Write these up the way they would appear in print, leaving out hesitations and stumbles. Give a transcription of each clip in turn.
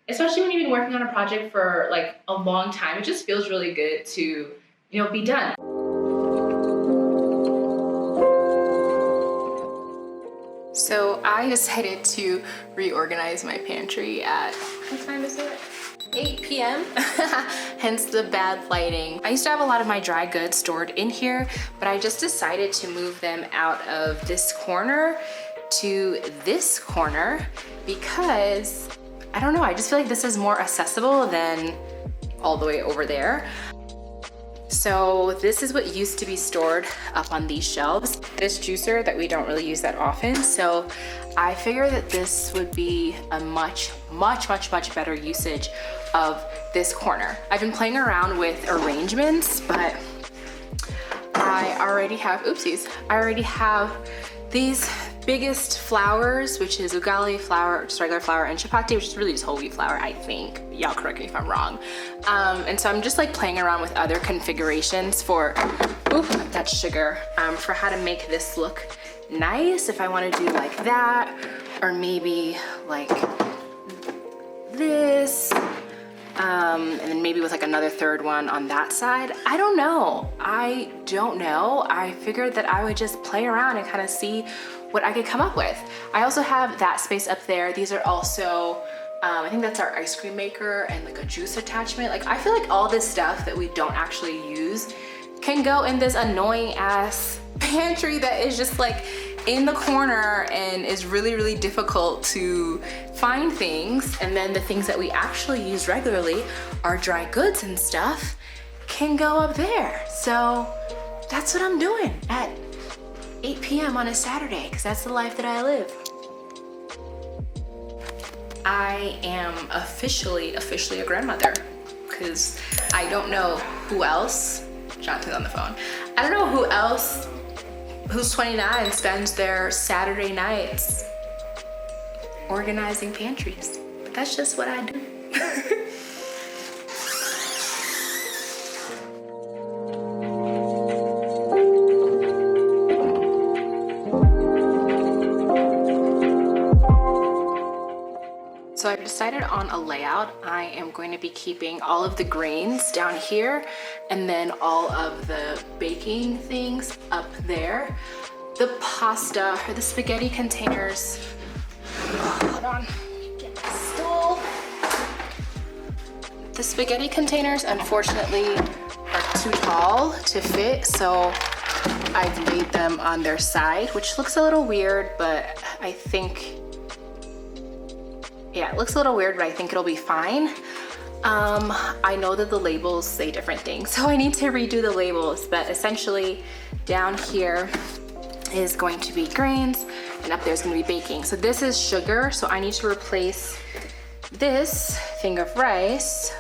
especially when you've been working on a project for like a long time, it just feels really good to, be done. So I decided to reorganize my pantry at, what time is it? 8 p.m. Hence the bad lighting. I used to have a lot of my dry goods stored in here, but I just decided to move them out of this corner to this corner because, I don't know, I just feel like this is more accessible than all the way over there. So this is what used to be stored up on these shelves. This juicer that we don't really use that often. So I figured that this would be a much better usage of this corner. I've been playing around with arrangements, but I already have, oopsies, I already have these biggest flowers, which is ugali flour, just regular flour, and chapati, which is really just whole wheat flour, I think. Y'all correct me if I'm wrong. And so I'm just like playing around with other configurations for, that's sugar, for how to make this look nice. If I want to do like that, or maybe like this, and then maybe with like another third one on that side. I don't know. I figured that I would just play around and kind of see what I could come up with. I also have that space up there. These are also, I think that's our ice cream maker and like a juice attachment. Like I feel like all this stuff that we don't actually use can go in this annoying ass pantry that is just like in the corner and is really difficult to find things. And then the things that we actually use regularly, our dry goods and stuff, can go up there. So that's what I'm doing at 8 p.m. on a Saturday, because that's the life that I live. I am officially a grandmother, because I don't know who else, Jonathan's on the phone, I don't know who else who's 29 spends their Saturday nights organizing pantries. But that's just what I do. So I've decided on a layout. I am going to be keeping all of the grains down here and then all of the baking things up there. The pasta or the spaghetti containers, hold on, get my stool. The spaghetti containers unfortunately are too tall to fit, so I've laid them on their side, which looks a little weird, but I think, yeah, it looks a little weird, but I think it'll be fine. I know that the labels say different things, so I need to redo the labels, but essentially down here is going to be grains and up there is going to be baking. So this is sugar, so I need to replace this thing of rice.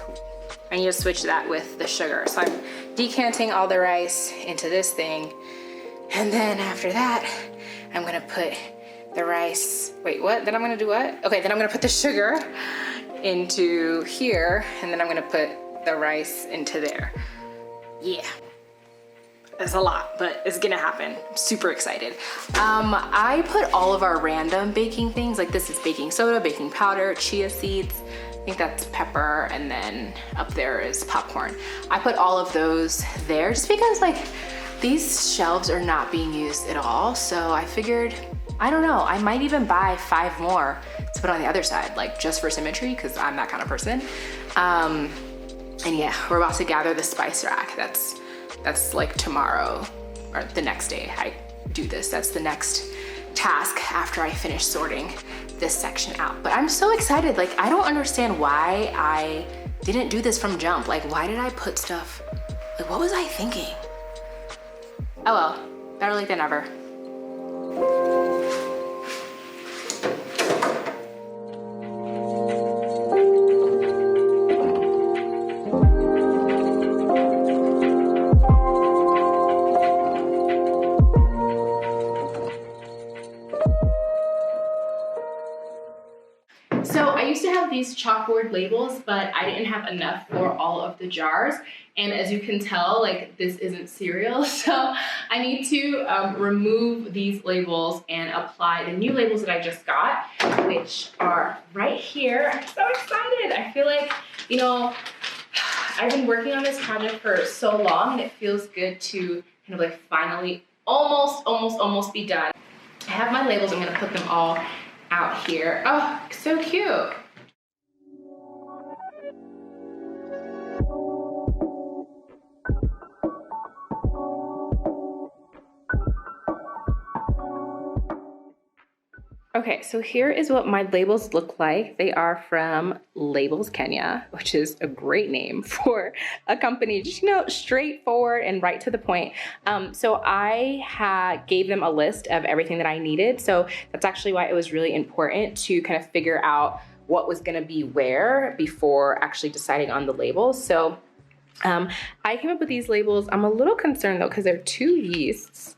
I need to switch that with the sugar. So I'm decanting all the rice into this thing, and then after that I'm gonna put the rice, wait, what? Then I'm gonna do what? Okay, then I'm gonna put the sugar into here, and then I'm gonna put the rice into there. Yeah, that's a lot, but it's gonna happen. I'm super excited. I put all of our random baking things, like this is baking soda, baking powder, chia seeds, I think that's pepper, and then up there is popcorn. I put all of those there just because like these shelves are not being used at all, so I figured, I don't know, I might even buy 5 more to put on the other side, like just for symmetry, because I'm that kind of person. And yeah, we're about to gather the spice rack. That's like tomorrow or the next day I do this. That's the next task after I finish sorting this section out. But I'm so excited. Like, I don't understand why I didn't do this from jump. Like, why did I put stuff, like what was I thinking? Oh well, better late than never. these chalkboard labels, but I didn't have enough for all of the jars. And as you can tell, like this isn't cereal. So I need to remove these labels and apply the new labels that I just got, which are right here. I'm so excited. I feel like, you know, I've been working on this project for so long and it feels good to kind of like finally almost be done. I have my labels. I'm gonna put them all out here. Oh, so cute. Okay, so here is what my labels look like. They are from Labels Kenya, which is a great name for a company, just, you know, straightforward and right to the point. So I gave them a list of everything that I needed. So that's actually why it was really important to kind of figure out what was gonna be where before actually deciding on the labels. So I came up with these labels. I'm a little concerned though, because they're 2 yeasts.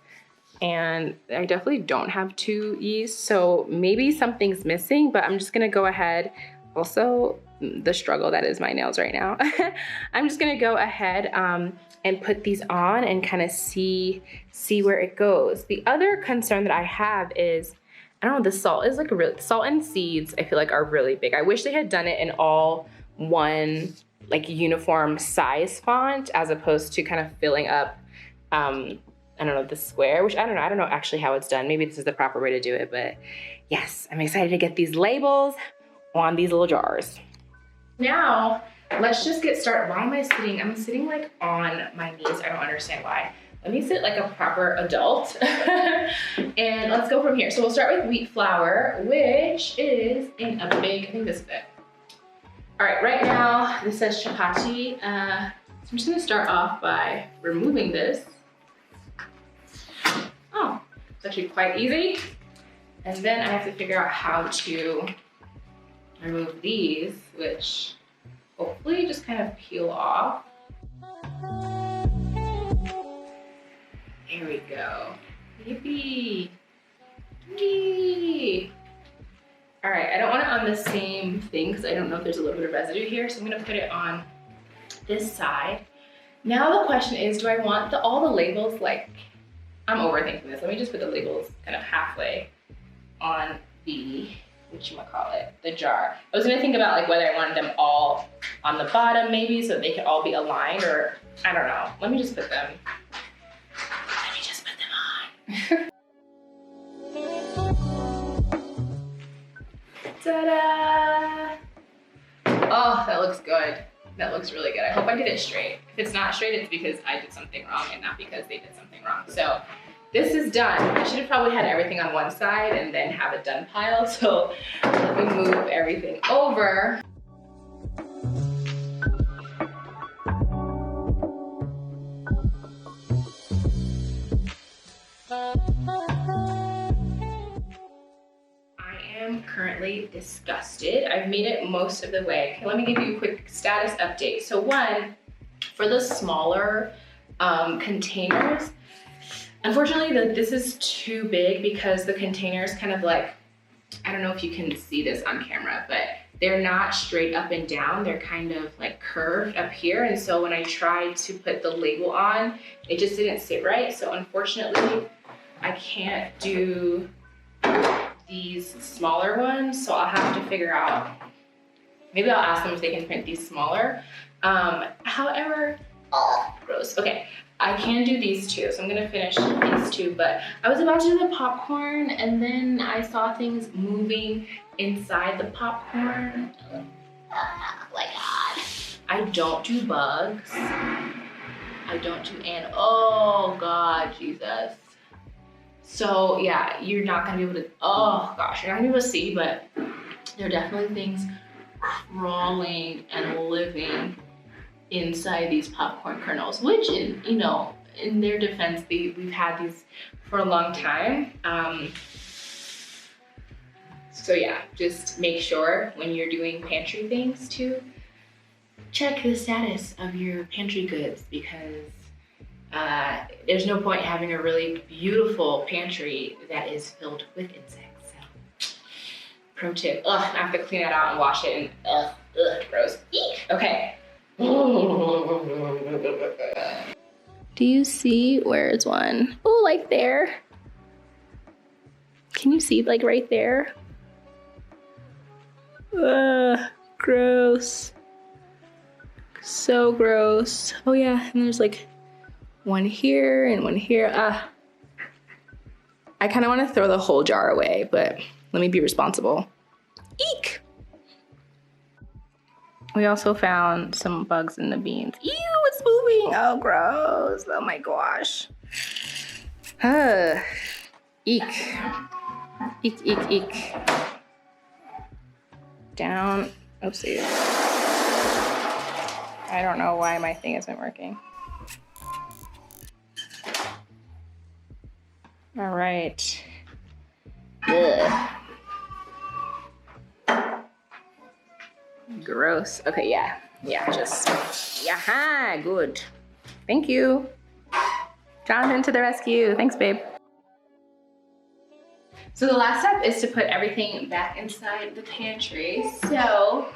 And I definitely don't have 2 yeasts, so maybe something's missing, but I'm just gonna go ahead. Also, the struggle that is my nails right now. I'm just gonna go ahead and put these on and kind of see where it goes. The other concern that I have is, I don't know, the salt is like salt and seeds I feel like are really big. I wish they had done it in all one like uniform size font as opposed to kind of filling up I don't know, the square, which I don't know actually how it's done. Maybe this is the proper way to do it, but yes, I'm excited to get these labels on these little jars. Now, let's just get started. Why am I sitting? I'm sitting like on my knees. I don't understand why. Let me sit like a proper adult. And let's go from here. So we'll start with wheat flour, which is in a big, I think this is it. All right, right now, this says chapati. So I'm just gonna start off by removing this. Oh, it's actually quite easy. And then I have to figure out how to remove these, which hopefully just kind of peel off. There we go. Yippee! Yee! All right, I don't want it on the same thing because I don't know if there's a little bit of residue here, so I'm gonna put it on this side. Now the question is, do I want all the labels like, I'm overthinking this. Let me just put the labels kind of halfway on the, the jar. I was gonna think about like whether I wanted them all on the bottom maybe so they could all be aligned, or I don't know. Let me just put them on. Ta-da! Oh, that looks good. That looks really good. I hope I did it straight. If it's not straight, it's because I did something wrong and not because they did something wrong. So this is done. I should have probably had everything on one side and then have a done pile. So let me move everything over. Currently disgusted. I've made it most of the way. Okay, let me give you a quick status update. So one, for the smaller containers, unfortunately this is too big because the containers kind of like, I don't know if you can see this on camera, but they're not straight up and down. They're kind of like curved up here. And so when I tried to put the label on, it just didn't sit right. So unfortunately, I can't do these smaller ones, so I'll have to figure out, maybe I'll ask them if they can print these smaller. However, gross. Okay, I can do these two, so I'm gonna finish these two, but I was about to do the popcorn and then I saw things moving inside the popcorn. Oh my God. I don't do bugs. I don't do oh God, Jesus. So yeah, you're not gonna be able to, oh gosh, you're not gonna be able to see, but there are definitely things crawling and living inside these popcorn kernels, which in, you know, in their defense, we've had these for a long time. So yeah, just make sure when you're doing pantry things to check the status of your pantry goods, because there's no point having a really beautiful pantry that is filled with insects. So Pro tip. Ugh, I have to clean that out and wash it, and ugh, gross. Eek. Okay. Do you see, where's one? Oh, like there. Can you see like right there? Ugh, gross. So gross. Oh yeah, and there's like one here and one here. I kind of want to throw the whole jar away, but let me be responsible. Eek! We also found some bugs in the beans. Ew, it's moving. Oh, gross. Oh my gosh. Eek. Eek, eek, eek. Down. Oopsie. I don't know why my thing isn't working. All right. Ugh. Gross. Okay, yeah, just, yeah, good. Thank you. Jonathan to the rescue. Thanks, babe. So the last step is to put everything back inside the pantry. So,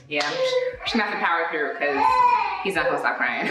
yeah, I'm just gonna have to power through because he's not gonna stop crying.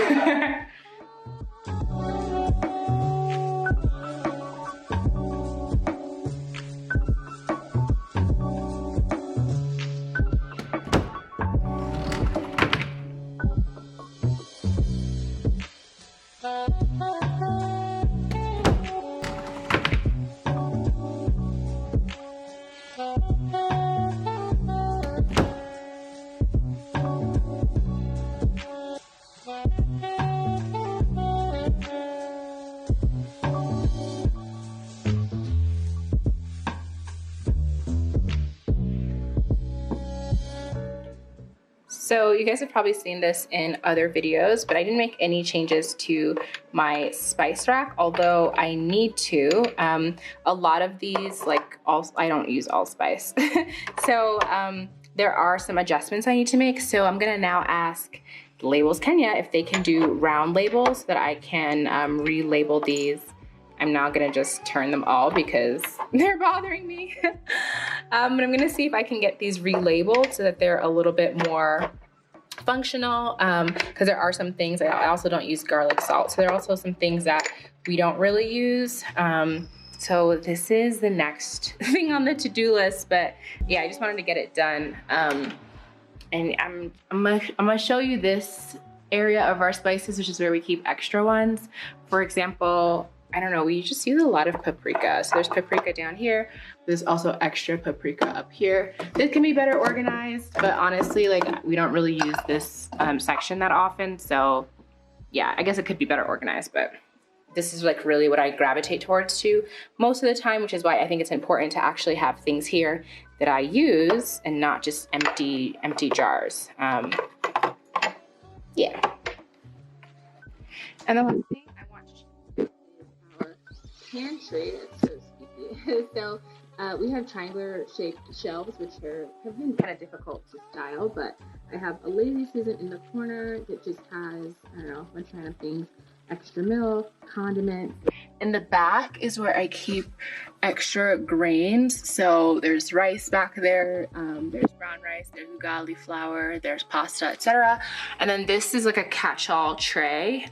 So you guys have probably seen this in other videos, but I didn't make any changes to my spice rack, although I need to. A lot of these, like, I don't use allspice. So there are some adjustments I need to make. So I'm gonna now ask Labels Kenya if they can do round labels so that I can relabel these. I'm not gonna just turn them all because they're bothering me. But I'm gonna see if I can get these relabeled so that they're a little bit more functional, because there are some things, I also don't use garlic salt. So there are also some things that we don't really use. So this is the next thing on the to-do list, but yeah, I just wanted to get it done. And I'm gonna show you this area of our spices, which is where we keep extra ones. For example, I don't know, we just use a lot of paprika. So there's paprika down here. There's also extra paprika up here. This can be better organized, but honestly, like, we don't really use this section that often. So yeah, I guess it could be better organized, but this is like really what I gravitate towards too most of the time, which is why I think it's important to actually have things here that I use and not just empty jars. Yeah. And the one thing I want to show you is our pantry. It's so squeaky. So we have triangular shaped shelves, which have been kind of difficult to style, but I have a Lazy Susan in the corner that just has, I don't know, a bunch of random things, extra milk, condiments. In the back is where I keep extra grains. So there's rice back there, there's brown rice, there's ugali flour, there's pasta, etc. And then this is like a catch-all tray.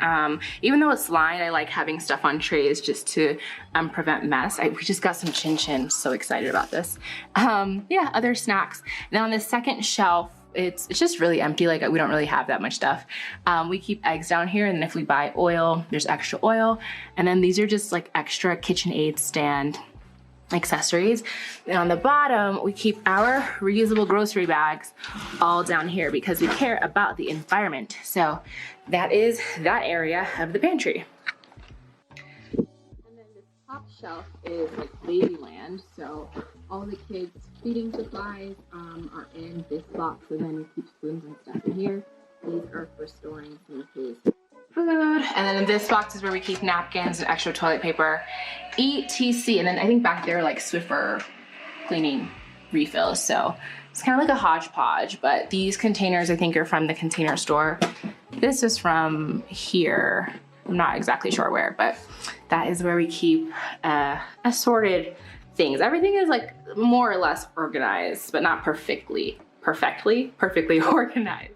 Even though it's lined, I like having stuff on trays just to prevent mess. We just got some chin chin, so excited about this. Yeah, other snacks. Now on the second shelf, it's just really empty. Like, we don't really have that much stuff. We keep eggs down here, and if we buy oil, there's extra oil. And then these are just like extra KitchenAid stand accessories. And on the bottom, we keep our reusable grocery bags all down here because we care about the environment. So that is that area of the pantry. And then the top shelf is like Babyland. So all the kids' feeding supplies are in this box, and then we keep spoons and stuff in here. These are for storing some of his food. And then in this box is where we keep napkins and extra toilet paper, etc. And then I think back there, like Swiffer cleaning refills. So it's kind of like a hodgepodge, but these containers I think are from the Container Store. This is from here. I'm not exactly sure where, but that is where we keep assorted things. Everything is like more or less organized, but not perfectly organized.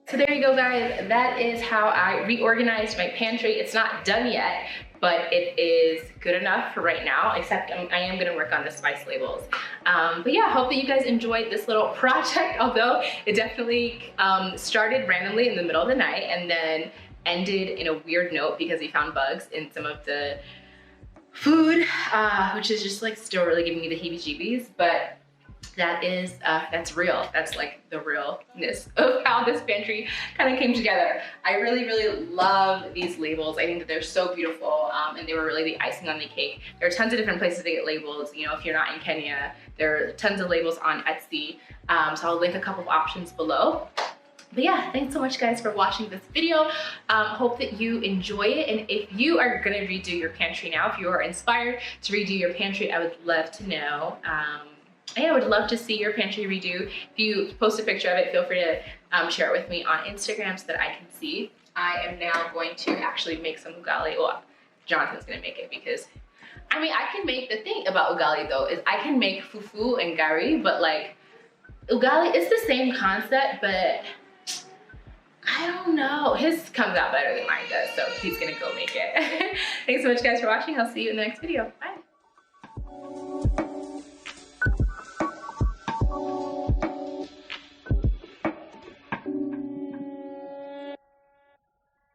So there you go, guys. That is how I reorganized my pantry. It's not done yet, but it is good enough for right now, except I am gonna work on the spice labels. But yeah, hope that you guys enjoyed this little project, although it definitely started randomly in the middle of the night and then ended in a weird note because we found bugs in some of the food, which is just like still really giving me the heebie-jeebies, but that's real. That's like the realness of how this pantry kind of came together. I really love these labels. I think that they're so beautiful, and they were really the icing on the cake. There are tons of different places to get labels. You know, if you're not in Kenya, there are tons of labels on Etsy. So I'll link a couple of options below. But yeah, thanks so much, guys, for watching this video. Hope that you enjoy it. And if you are gonna redo your pantry now, if you are inspired to redo your pantry, I would love to know. I would love to see your pantry redo. If you post a picture of it, feel free to share it with me on Instagram so that I can see. I am now going to actually make some ugali. Well, Jonathan's gonna make it because, I mean, I can make, the thing about ugali though, is I can make fufu and gari, but like, ugali, it's the same concept, but I don't know. His comes out better than mine does, so he's gonna go make it. Thanks so much, guys, for watching. I'll see you in the next video. Bye.